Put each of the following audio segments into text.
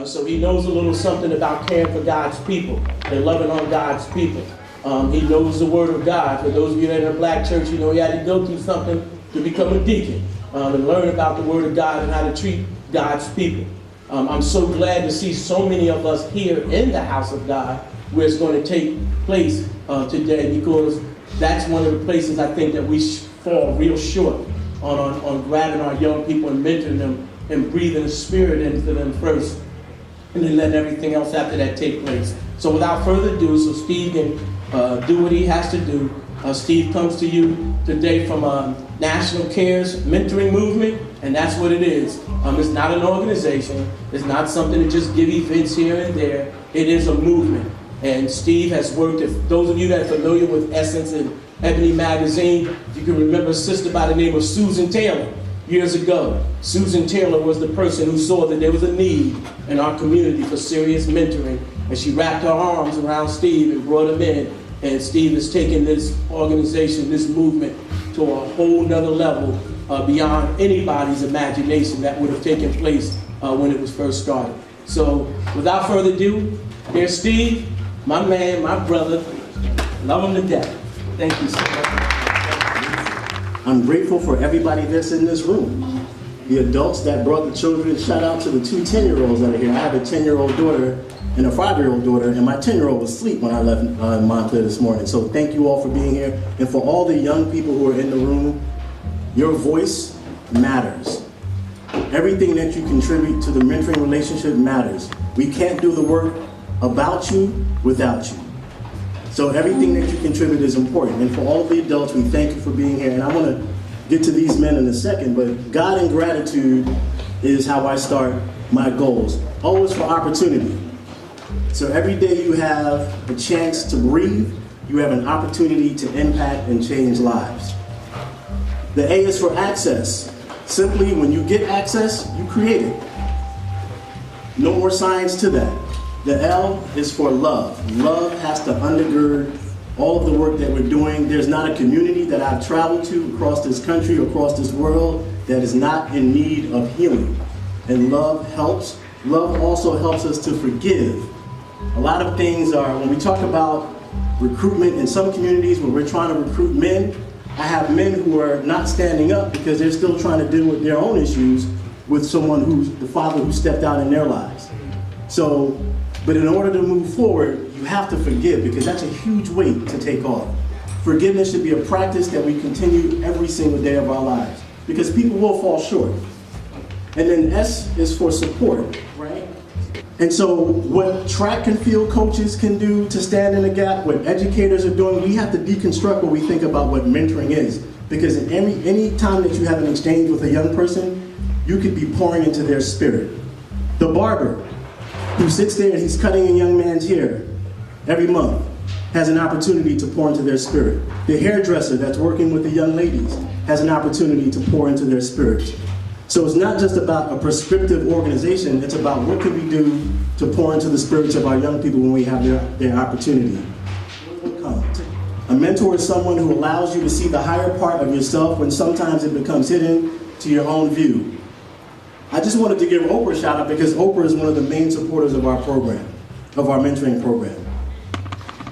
So he knows a little something about caring for God's people and loving on God's people. He knows the Word of God. For those of you that are in a black church, you know he had to go through something to become a deacon and learn about the Word of God and how to treat God's people. I'm so glad to see so many of us here in the house of God where it's going to take place today, because that's one of the places I think that we fall real short on grabbing our young people and mentoring them and breathing the Spirit into them first, and then letting everything else after that take place. So without further ado, so Steve can do what he has to do. Steve comes to you today from National Cares Mentoring Movement, and that's what it is. It's not an organization. It's not something to just give events here and there. It is a movement. And Steve has worked, if those of you that are familiar with Essence and Ebony Magazine, you can remember a sister by the name of Susan Taylor. Years ago, Susan Taylor was the person who saw that there was a need in our community for serious mentoring, and she wrapped her arms around Steve and brought him in, and Steve has taken this organization, this movement, to a whole nother level beyond anybody's imagination that would have taken place when it was first started. So without further ado, here's Steve, my man, my brother. Love him to death. Thank you so much. I'm grateful for everybody that's in this room. The adults that brought the children. Shout out to the two 10-year-olds that are here. I have a 10-year-old daughter and a 5-year-old daughter, and my 10-year-old was asleep when I left Montclair this morning. So thank you all for being here. And for all the young people who are in the room, your voice matters. Everything that you contribute to the mentoring relationship matters. We can't do the work about you without you. So everything that you contribute is important. And for all the adults, we thank you for being here. And I want to get to these men in a second, but God and gratitude is how I start my goals. Always for opportunity. So every day you have a chance to breathe, you have an opportunity to impact and change lives. The A is for access. Simply, when you get access, you create it. No more science to that. The L is for love. Love has to undergird all of the work that we're doing. There's not a community that I've traveled to across this country, across this world, that is not in need of healing. And love helps. Love also helps us to forgive. A lot of things are, when we talk about recruitment in some communities where we're trying to recruit men, I have men who are not standing up because they're still trying to deal with their own issues with someone who's the father who stepped out in their lives. So, but in order to move forward, you have to forgive, because that's a huge weight to take off. Forgiveness should be a practice that we continue every single day of our lives, because people will fall short. And then S is for support, right? And so what track and field coaches can do to stand in the gap, what educators are doing, we have to deconstruct what we think about what mentoring is. Because in any time that you have an exchange with a young person, you could be pouring into their spirit. The barber who sits there and he's cutting a young man's hair every month has an opportunity to pour into their spirit. The hairdresser that's working with the young ladies has an opportunity to pour into their spirit. So it's not just about a prescriptive organization, it's about what can we do to pour into the spirits of our young people when we have their opportunity. A mentor is someone who allows you to see the higher part of yourself when sometimes it becomes hidden to your own view. I just wanted to give Oprah a shout out because Oprah is one of the main supporters of our program, of our mentoring program.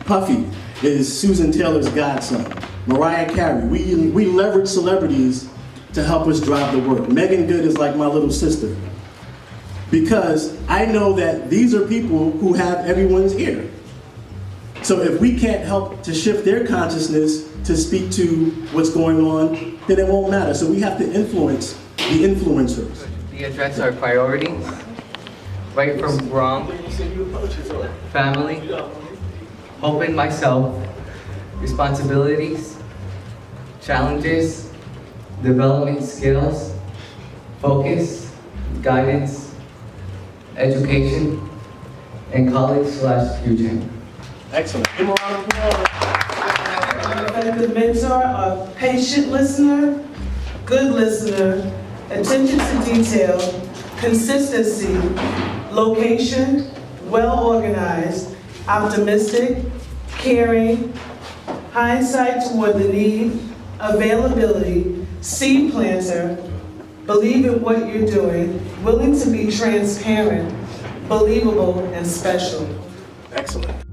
Puffy is Susan Taylor's godson. Mariah Carey, we leverage celebrities to help us drive the work. Megan Good is like my little sister, because I know that these are people who have everyone's ear. So if we can't help to shift their consciousness to speak to what's going on, then it won't matter. So we have to influence the influencers. We address our priorities, right from wrong, family, hope in myself, responsibilities, challenges, development skills, focus, guidance, education, and college/future. Excellent. Give a round of applause. An effective mentor, a patient listener, good listener, attention to detail, consistency, location, well organized, optimistic, caring, hindsight toward the need, availability, seed planter, believe in what you're doing, willing to be transparent, believable, and special. Excellent.